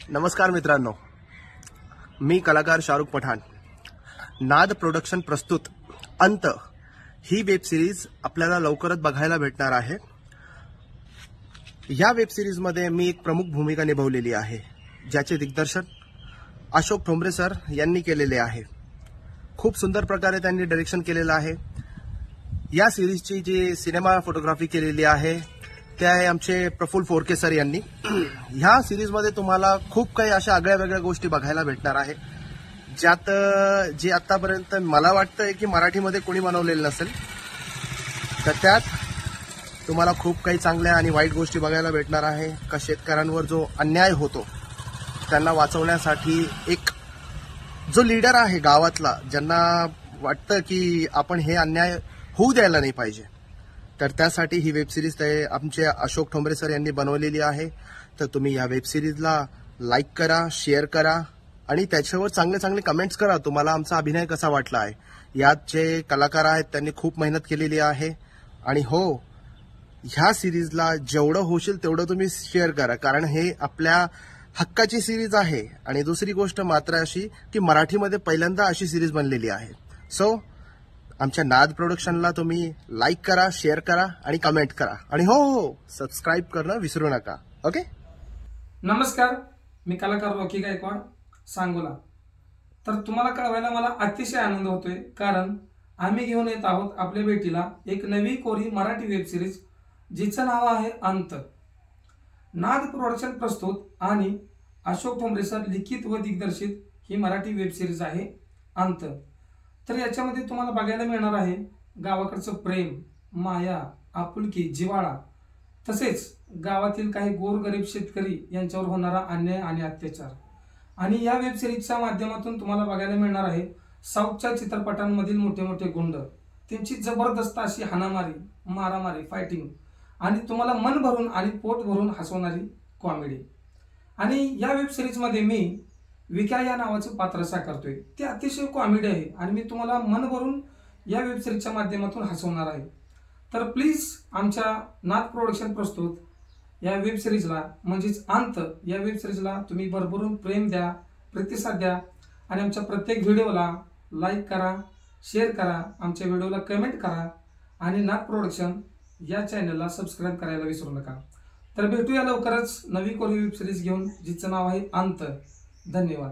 नमस्कार मित्रांनो, मी कलाकार शाहरुख पठाण. नाद प्रोडक्शन प्रस्तुत अंत ही वेब सिरीज आपल्याला लवकरच बघायला भेटणार आहे. या वेब सिरीज मध्ये मी एक प्रमुख भूमिका निभावलेली आहे, ज्याचे दिग्दर्शन अशोक ठोंबरे सर यांनी केलेले आहे. खूप सुंदर प्रकारे त्यांनी डायरेक्शन केलेलं आहे. या सिरीजची जी सिनेमा फोटोग्राफी केलेली आहे ते आहे आमचे प्रफुल्ल फोरके सर यांनी. ह्या सिरीजमध्ये तुम्हाला खूप काही अशा आगळ्या वेगळ्या गोष्टी बघायला भेटणार आहे, ज्यात जे आतापर्यंत मला वाटतंय की मराठीमध्ये कोणी बनवलेलं नसेल. तर त्यात तुम्हाला खूप काही चांगल्या आणि वाईट गोष्टी बघायला भेटणार आहे. का शेतकऱ्यांवर जो अन्याय होतो त्यांना वाचवण्यासाठी एक जो लीडर आहे गावातला, ज्यांना वाटतं की आपण हे अन्याय होऊ द्यायला नाही पाहिजे, तर त्यासाठी ही वेब सिरीज आमचे अशोक ठोंबरे सर यांनी बनवलेली आहे. तर तुम्ही या वेब सिरीजला लाईक करा, शेअर करा आणि त्याच्यावर चांगले चांगले कमेंट्स करा. तुम्हाला आमचा अभिनय कसा वाटला आहे. यात जे कलाकार आहेत त्यांनी खूप मेहनत केलेली आहे. आणि हो, ह्या सिरीजला जेवढं होशील तेवढं तुम्ही शेअर करा, कारण हे आपल्या हक्काची सिरीज आहे. आणि दुसरी गोष्ट मात्र अशी की मराठीमध्ये पहिल्यांदा अशी सिरीज बनलेली आहे. सो आमच्या नाद प्रोडक्शनला तुम्ही लाईक करा, शेअर करा आणि कमेंट करा. आणि हो, सबस्क्राईब करणं विसरू नका. ओके. नमस्कार, मी कलाकार रॉकी गायकवाड, सांगोला. तर तुम्हाला कळवायला मला अतिशय आनंद होतोय, कारण आम्ही घेऊन येत आहोत आपल्या भेटीला एक नवी कोरी मराठी वेब सिरीज, जिचं नाव आहे अंत. नाद प्रोडक्शन प्रस्तुत आणि अशोक ठोंबरे सर लिखित व दिग्दर्शित ही मराठी वेब सिरीज आहे अंत. तर याच्यामध्ये तुम्हाला बघायला मिळणार आहे गावाकडचं प्रेम, माया, आपुलकी, जिव्हाळा, तसेच गावातील काही गोरगरीब शेतकरी यांच्यावर होणारा अन्याय आणि अत्याचार. आणि या वेब सिरीजच्या माध्यमातून तुम्हाला बघायला मिळणार आहे साऊथच्या चित्रपटांमधील मोठे मोठे गुंड, त्यांची जबरदस्त अशी हाणामारी, मारामारी, फायटिंग आणि तुम्हाला मन भरून आणि पोट भरून हसवणारी कॉमेडी. आणि या वेब सिरीजमध्ये मी विक्या या नावाचं पात्र साकारतोय. ते अतिशय कॉमेडी आहे आणि मी तुम्हाला मन भरून या वेब सिरीजच्या माध्यमातून हसवणार आहे. तर प्लीज आमच्या नाद प्रोडक्शन प्रस्तुत या वेब सिरीजला म्हणजेच अंत या वेब सिरीजला तुम्ही भरभरून प्रेम द्या, प्रतिसाद द्या आणि आमच्या प्रत्येक व्हिडिओला लाईक करा, शेअर करा, आमच्या व्हिडिओला कमेंट करा आणि नाद प्रोडक्शन या चॅनलला सबस्क्राईब करायला विसरू नका. तर भेटूया लवकरच नवी कोरी वेब सिरीज घेऊन, जिचं नाव आहे अंत. धन्यवाद.